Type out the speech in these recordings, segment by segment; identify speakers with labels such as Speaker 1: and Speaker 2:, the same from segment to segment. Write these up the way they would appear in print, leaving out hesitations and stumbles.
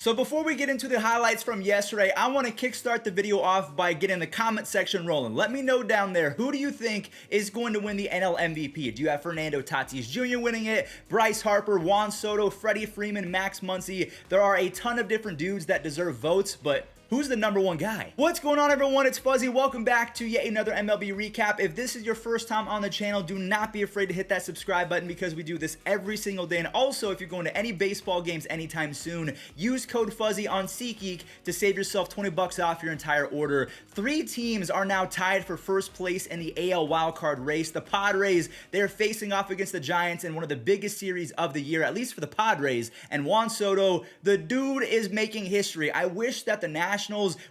Speaker 1: So before we get into the highlights from yesterday, I want to kickstart the video off by getting the comment section rolling. Let me know down there, who do you think is going to win the NL MVP? Do you have Fernando Tatis Jr. winning it, Bryce Harper, Juan Soto, Freddie Freeman, Max Muncy? There are a ton of different dudes that deserve votes, but who's the number one guy? What's going on, everyone? It's Fuzzy. Welcome back to yet another MLB recap. If this is your first time on the channel, do not be afraid to hit that subscribe button because we do this every single day. And also, if you're going to any baseball games anytime soon, use code Fuzzy on SeatGeek to save yourself 20 bucks off your entire order. 3 teams are now tied for first place in the AL wildcard race. The Padres, they're facing off against the Giants in one of the biggest series of the year, at least for the Padres. And Juan Soto, the dude is making history. I wish that the Nationals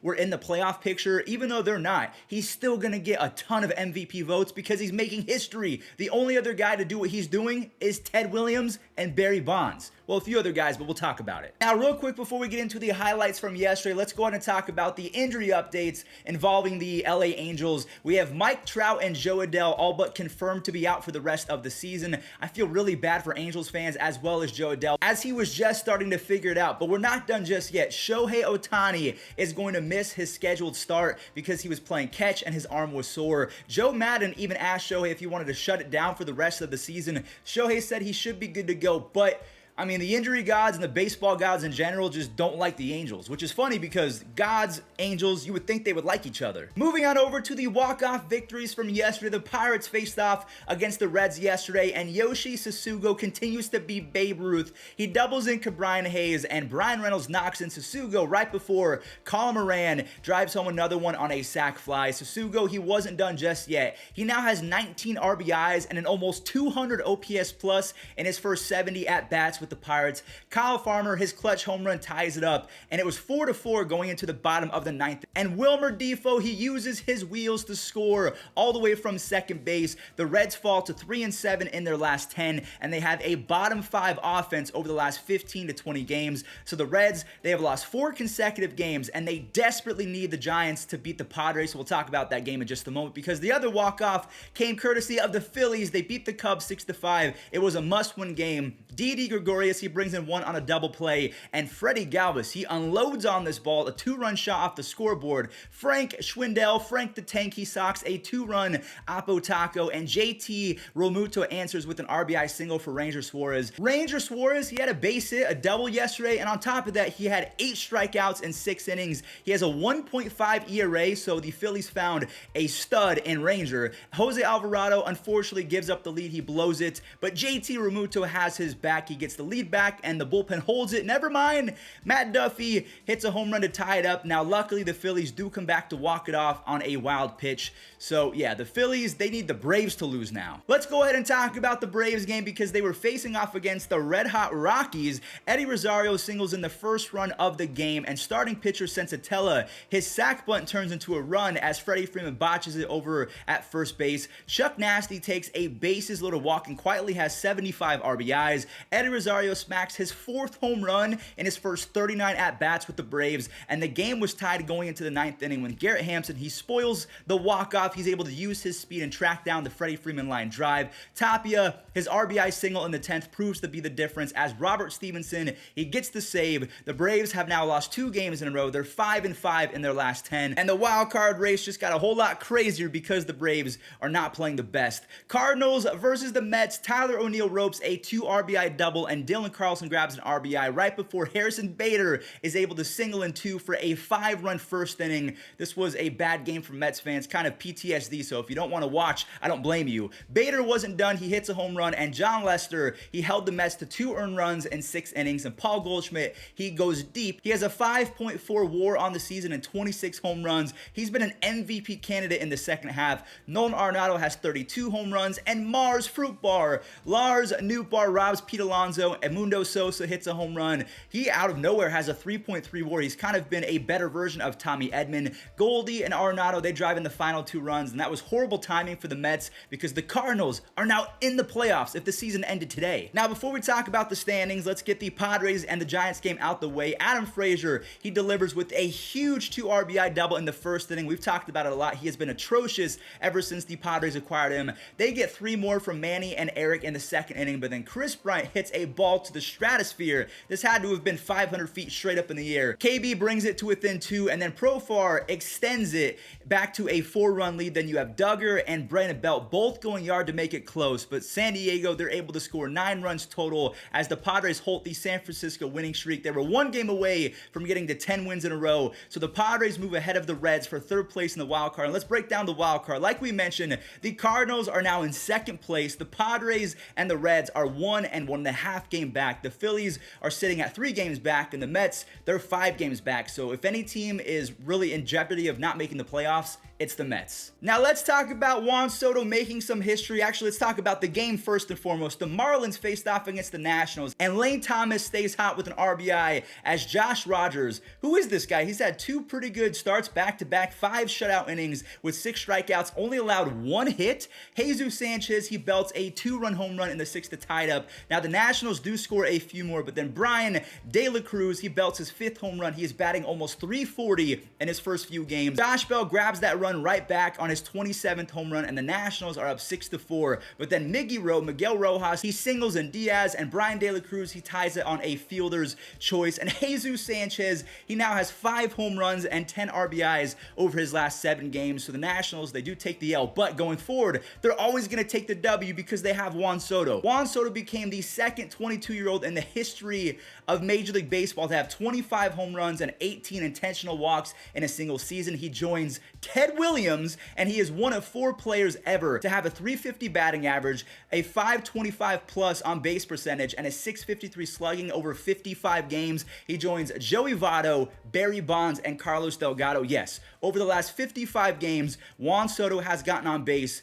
Speaker 1: were in the playoff picture. Even though they're not, he's still gonna get a ton of MVP votes because he's making history. The only other guy to do what he's doing is Ted Williams and Barry Bonds. Well, a few other guys, but we'll talk about it. Now, real quick before we get into the highlights from yesterday, let's go ahead and talk about the injury updates involving the LA Angels. We have Mike Trout and Joe Adell all but confirmed to be out for the rest of the season. I feel really bad for Angels fans as well as Joe Adell, as he was just starting to figure it out, but we're not done just yet. Shohei Ohtani is going to miss his scheduled start because he was playing catch and his arm was sore. Joe Madden even asked Shohei if he wanted to shut it down for the rest of the season. Shohei said he should be good to go, but I mean, the injury gods and the baseball gods in general just don't like the Angels, which is funny because gods, Angels, you would think they would like each other. Moving on over to the walk-off victories from yesterday, the Pirates faced off against the Reds yesterday, and Yoshi Tsutsugo continues to be Babe Ruth. He doubles in Brian Hayes, and Brian Reynolds knocks in Tsutsugo right before Colin Moran drives home another one on a sac fly. Tsutsugo, he wasn't done just yet. He now has 19 RBIs and an almost 200 OPS plus in his first 70 at-bats with the Pirates. Kyle Farmer, his clutch home run ties it up, and it was 4-4 going into the bottom of the 9th. And Wilmer Difo, he uses his wheels to score all the way from second base. The Reds fall to 3-7 in their last 10, and they have a bottom 5 offense over the last 15 to 20 games. So the Reds, they have lost 4 consecutive games, and they desperately need the Giants to beat the Padres. So we'll talk about that game in just a moment, because the other walk-off came courtesy of the Phillies. They beat the Cubs 6-5. It was a must-win game. Didi Gregorius, he brings in one on a double play, and Freddie Galvis, he unloads on this ball, a 2-run shot off the scoreboard. Frank Schwindel, Frank the Tank, he socks a 2-run Oppo Taco, and JT Realmuto answers with an RBI single for Ranger Suarez. Ranger Suarez, he had a base hit, a double yesterday, and on top of that, he had 8 strikeouts in 6 innings. He has a 1.5 ERA, so the Phillies found a stud in Ranger. Jose Alvarado unfortunately gives up the lead, he blows it, but JT Realmuto has his back. He gets the lead back, and the bullpen holds it. Never mind. Matt Duffy hits a home run to tie it up. Now, luckily, the Phillies do come back to walk it off on a wild pitch. So, yeah, the Phillies, they need the Braves to lose now. Let's go ahead and talk about the Braves game because they were facing off against the red-hot Rockies. Eddie Rosario singles in the first run of the game, and starting pitcher Sensatella, his sac bunt turns into a run as Freddie Freeman botches it over at first base. Chuck Nasty takes a bases-loaded walk and quietly has 75 RBIs. Eddie Rosario smacks his 4th home run in his first 39 at-bats with the Braves, and the game was tied going into the 9th inning when Garrett Hampson, he spoils the walk-off. He's able to use his speed and track down the Freddie Freeman line drive. Tapia, his RBI single in the 10th proves to be the difference as Robert Stevenson, he gets the save. The Braves have now lost 2 games in a row. They're 5-5 in their last 10, and the wild card race just got a whole lot crazier because the Braves are not playing the best. Cardinals versus the Mets. Tyler O'Neill ropes a 2 RBI double, and Dylan Carlson grabs an RBI right before Harrison Bader is able to single in 2 for a 5-run first inning. This was a bad game for Mets fans, kind of PTSD, so if you don't want to watch, I don't blame you. Bader wasn't done. He hits a home run, and John Lester, he held the Mets to 2 earned runs in 6 innings, and Paul Goldschmidt, he goes deep. He has a 5.4 WAR on the season and 26 home runs. He's been an MVP candidate in the second half. Nolan Arenado has 32 home runs, and Mars Fruit Bar, Lars Nootbaar robs Pete Alonso, and Mundo Sosa hits a home run. He, out of nowhere, has a 3.3 WAR. He's kind of been a better version of Tommy Edman. Goldie and Arenado, they drive in the final 2 runs, and that was horrible timing for the Mets because the Cardinals are now in the playoffs if the season ended today. Now, before we talk about the standings, let's get the Padres and the Giants game out the way. Adam Frazier, he delivers with a huge 2 RBI double in the first inning. We've talked about it a lot. He has been atrocious ever since the Padres acquired him. They get 3 more from Manny and Eric in the second inning, but then Chris Bryant hits a ball to the stratosphere. This had to have been 500 feet straight up in the air. KB brings it to within 2, and then Profar extends it back to a 4-run lead. Then you have Duggar and Brandon Belt both going yard to make it close, but San Diego, they're able to score 9 runs total as the Padres halt the San Francisco winning streak. They were 1 game away from getting to 10 wins in a row, so the Padres move ahead of the Reds for 3rd place in the wild card. And let's break down the wild card. Like we mentioned, the Cardinals are now in 2nd place. The Padres and the Reds are 1 and 1.5 game back. The Phillies are sitting at 3 games back, and the Mets, they're 5 games back. So if any team is really in jeopardy of not making the playoffs, it's the Mets. Now let's talk about Juan Soto making some history. Actually, let's talk about the game first and foremost. The Marlins faced off against the Nationals, and Lane Thomas stays hot with an RBI as Josh Rogers, who is this guy? He's had 2 pretty good starts back-to-back, 5 shutout innings with 6 strikeouts, only allowed 1 hit. Jesus Sanchez, he belts a 2-run home run in the 6th to tie it up. Now the Nationals do score a few more, but then Brian De La Cruz, he belts his 5th home run. He is batting almost .340 in his first few games. Josh Bell grabs that run right back on his 27th home run, and the Nationals are up 6-4. But then Miguel Rojas, he singles in Diaz, and Brian De La Cruz, he ties it on a fielder's choice. And Jesus Sanchez, he now has 5 home runs and 10 RBIs over his last 7 games. So the Nationals, they do take the L, but going forward, they're always going to take the W because they have Juan Soto. Juan Soto became the 2nd 22-year-old in the history of Major League Baseball to have 25 home runs and 18 intentional walks in a single season. He joins Ted Williams, and he is one of 4 players ever to have a .350 batting average, a .525 plus on base percentage, and a .653 slugging over 55 games. He joins Joey Votto, Barry Bonds, and Carlos Delgado. Yes, over the last 55 games, Juan Soto has gotten on base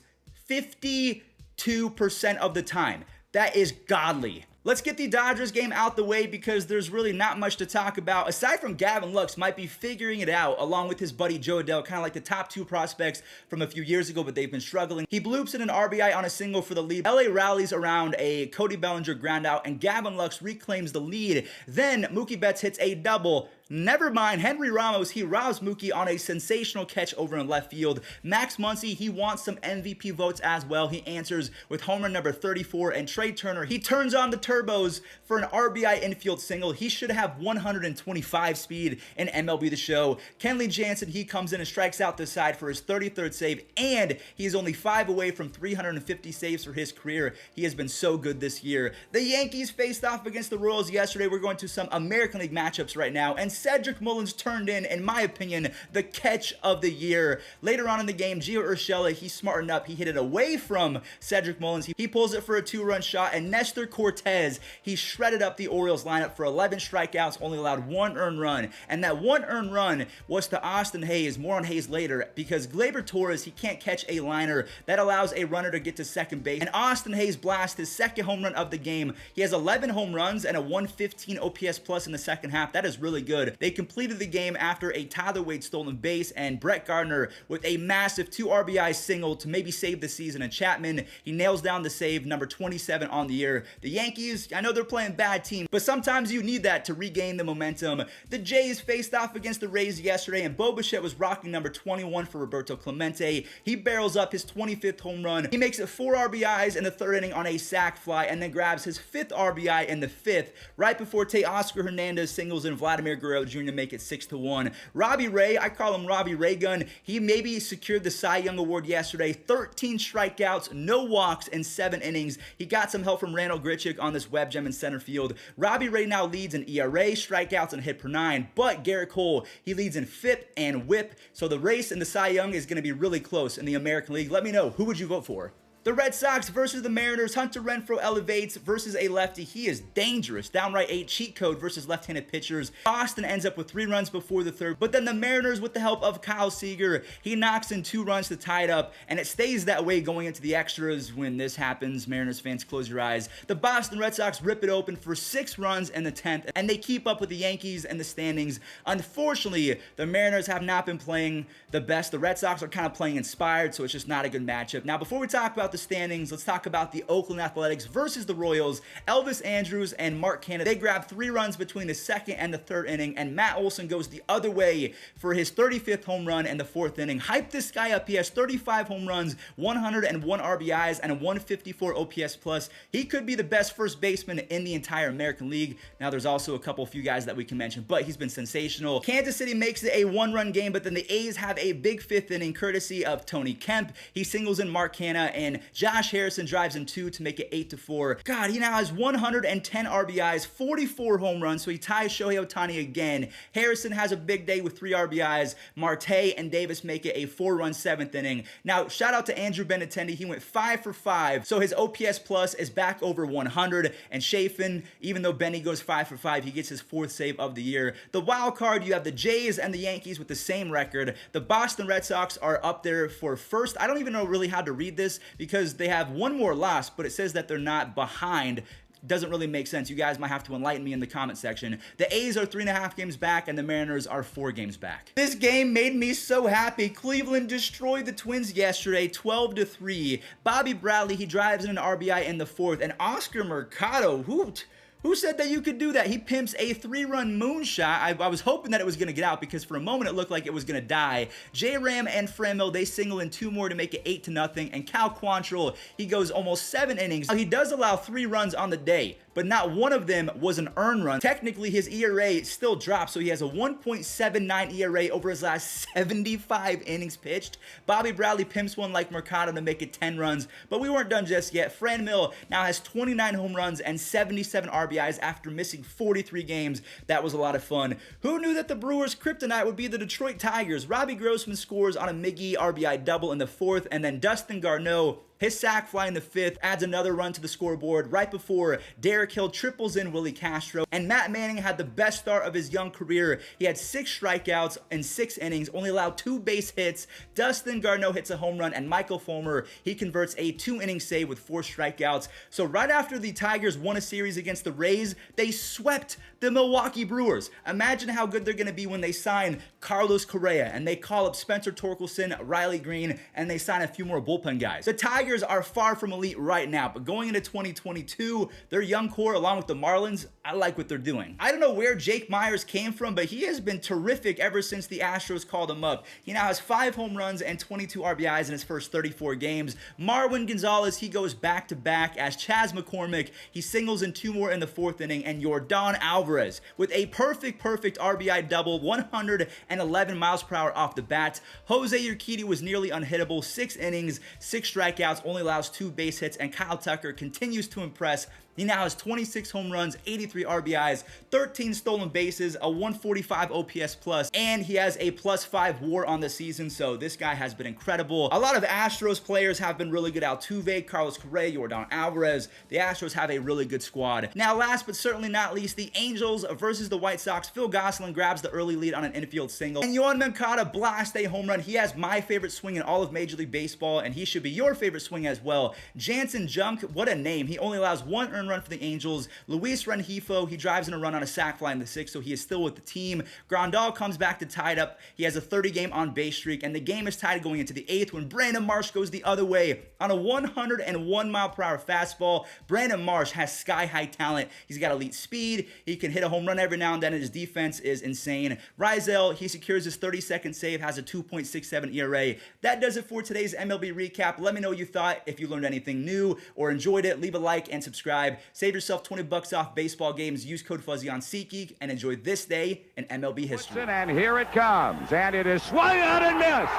Speaker 1: 52% of the time. That is godly. Let's get the Dodgers game out the way because there's really not much to talk about. Aside from Gavin Lux might be figuring it out along with his buddy Joe Adell, kind of like the top 2 prospects from a few years ago, but they've been struggling. He bloops in an RBI on a single for the lead. LA rallies around a Cody Bellinger ground out, and Gavin Lux reclaims the lead. Then Mookie Betts hits a double. Never mind, Henry Ramos, he robs Mookie on a sensational catch over in left field. Max Muncy, he wants some MVP votes as well. He answers with home run number 34, and Trey Turner, he turns on the turbos for an RBI infield single. He should have 125 speed in MLB The Show. Kenley Jansen, he comes in and strikes out the side for his 33rd save, and he is only 5 away from 350 saves for his career. He has been so good this year. The Yankees faced off against the Royals yesterday. We're going to some American League matchups right now, and Cedric Mullins turned in my opinion, the catch of the year. Later on in the game, Gio Urshela, he smartened up. He hit it away from Cedric Mullins. He pulls it for a 2-run shot, and Nestor Cortez, he shredded up the Orioles lineup for 11 strikeouts, only allowed 1 earned run. And that 1 earned run was to Austin Hayes. More on Hayes later, because Gleyber Torres, he can't catch a liner that allows a runner to get to second base. And Austin Hayes blasts his 2nd home run of the game. He has 11 home runs and a 115 OPS plus in the second half. That is really good. They completed the game after a Tyler Wade stolen base, and Brett Gardner with a massive 2 RBI single to maybe save the season. And Chapman, he nails down the save, number 27 on the year. The Yankees, I know they're playing bad team, but sometimes you need that to regain the momentum. The Jays faced off against the Rays yesterday, and Bo Bichette was rocking number 21 for Roberto Clemente. He barrels up his 25th home run. He makes it 4 RBIs in the 3rd inning on a sac fly, and then grabs his 5th RBI in the 5th, right before Teoscar Hernandez singles in Vladimir Guerrero Jr. to make it 6-1. Robbie Ray, I call him Robbie Ray Gun. He maybe secured the Cy Young Award yesterday. 13 strikeouts, no walks in 7 innings. He got some help from Randall Grichuk on this web gem in center field. Robbie Ray now leads in ERA, strikeouts, and hit per 9, but Garrett Cole, he leads in FIP and WHIP. So the race in the Cy Young is going to be really close in the American League. Let me know, who would you vote for? The Red Sox versus the Mariners. Hunter Renfroe elevates versus a lefty. He is dangerous. Downright a cheat code versus left-handed pitchers. Boston ends up with 3 runs before the 3rd, but then the Mariners, with the help of Kyle Seager, he knocks in 2 runs to tie it up, and it stays that way going into the extras. When this happens, Mariners fans, close your eyes. The Boston Red Sox rip it open for 6 runs in the 10th, and they keep up with the Yankees in the standings. Unfortunately, the Mariners have not been playing the best. The Red Sox are kind of playing inspired, so it's just not a good matchup. Now, before we talk about the standings, let's talk about the Oakland Athletics versus the Royals. Elvis Andrus and Mark Canha, they grabbed 3 runs between the 2nd and the 3rd inning, and Matt Olson goes the other way for his 35th home run in the 4th inning. Hype this guy up. He has 35 home runs, 101 RBIs, and a 154 OPS plus. He could be the best first baseman in the entire American League. Now, there's also a few guys that we can mention, but he's been sensational. Kansas City makes it a 1-run game, but then the A's have a big 5th inning courtesy of Tony Kemp. He singles in Mark Canha, and Josh Harrison drives in 2 to make it 8-4. God, he now has 110 RBIs, 44 home runs, so he ties Shohei Ohtani again. Harrison has a big day with 3 RBIs. Marte and Davis make it a 4-run 7th inning. Now, shout out to Andrew Benintendi. He went 5 for 5, so his OPS plus is back over 100. And Chafin, even though Benny goes 5 for 5, he gets his 4th save of the year. The wild card, you have the Jays and the Yankees with the same record. The Boston Red Sox are up there for first. I don't even know really how to read this because they have 1 more loss, but it says that they're not behind. Doesn't really make sense. You guys might have to enlighten me in the comment section. The A's are 3.5 games back, and the Mariners are 4 games back. This game made me so happy. Cleveland destroyed the Twins yesterday, 12-3. Bobby Bradley, he drives in an RBI in the 4th, and Oscar Mercado, who said that you could do that? He pimps a 3-run moonshot. I was hoping that it was going to get out because for a moment it looked like it was going to die. J-Ram and Franmil, they single in 2 more to make it 8-0. And Cal Quantrill, he goes almost 7 innings. Now, he does allow 3 runs on the day, but not one of them was an earned run. Technically, his ERA still dropped, so he has a 1.79 ERA over his last 75 innings pitched. Bobby Bradley pimps one like Mercado to make it 10 runs, but we weren't done just yet. Franmil now has 29 home runs and 77 RBIs after missing 43 games. That was a lot of fun. Who knew that the Brewers' kryptonite would be the Detroit Tigers? Robbie Grossman scores on a Miggy RBI double in the 4th, and then Dustin Garneau, his sac fly in the 5th, adds another run to the scoreboard right before Derek Hill triples in Willie Castro. And Matt Manning had the best start of his young career. He had 6 strikeouts in 6 innings, only allowed 2 base hits. Dustin Garneau hits a home run, and Michael Fulmer, he converts a 2-inning save with 4 strikeouts. So right after the Tigers won a series against the Rays, they swept the Milwaukee Brewers. Imagine how good they're going to be when they sign Carlos Correa, and they call up Spencer Torkelson, Riley Green, and they sign a few more bullpen guys. The Tigers are far from elite right now, but going into 2022, their young core, along with the Marlins, I like what they're doing. I don't know where Jake Myers came from, but he has been terrific ever since the Astros called him up. He now has 5 home runs and 22 RBIs in his first 34 games. Marwin Gonzalez, he goes back-to-back as Chas McCormick. He singles in 2 more in the 4th inning, and Yordan Alvarez with a perfect RBI double, 111 miles per hour off the bat. Jose Urquidy was nearly unhittable, 6 innings, 6 strikeouts, only allows 2 base hits, and Kyle Tucker continues to impress. He now has 26 home runs, 83 RBIs, 13 stolen bases, a 145 OPS plus, and he has a +5 WAR on the season, so this guy has been incredible. A lot of Astros players have been really good. Altuve, Carlos Correa, Yordan Alvarez. The Astros have a really good squad. Now, last but certainly not least, the Angels versus the White Sox. Phil Gosselin grabs the early lead on an infield single, and Yohan Moncada blasts a home run. He has my favorite swing in all of Major League Baseball, and he should be your favorite swing as well. Jansen Junk, what a name. He only allows 1 earned run for the Angels. Luis Rengifo, he drives in a run on a sac fly in the 6th, so he is still with the team. Grandal comes back to tie it up. He has a 30-game on-base streak, and the game is tied going into the 8th when Brandon Marsh goes the other way on a 101-mile-per-hour fastball. Brandon Marsh has sky-high talent. He's got elite speed. He can hit a home run every now and then, and his defense is insane. Rizal, he secures his 32nd save, has a 2.67 ERA. That does it for today's MLB recap. Let me know what you thought. If you learned anything new or enjoyed it, leave a like and subscribe. Save yourself $20 off baseball games. Use code Fuzzy on SeatGeek and enjoy this day in MLB history.
Speaker 2: And here it comes, and it is swung out and missed.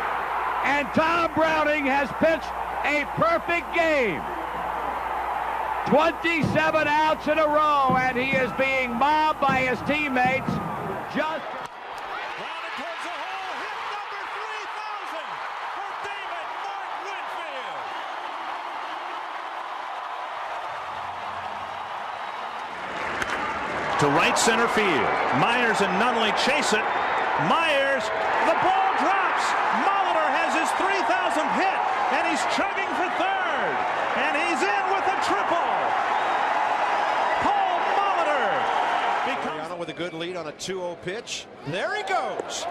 Speaker 2: And Tom Browning has pitched a perfect game. 27 outs in a row, and he is being mobbed by his teammates. Just
Speaker 3: to right center field. Myers and Nunley chase it. Myers, the ball drops. Molitor has his 3,000th hit, and he's chugging for 3rd. And he's in with a triple. Paul Molitor becomes...
Speaker 4: With a good lead on a 2-0 pitch. There he goes.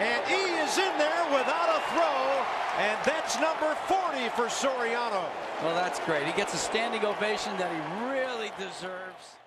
Speaker 4: and he is in there without a throw, and that's number 40 for Soriano.
Speaker 5: Well, that's great. He gets a standing ovation that he really deserves.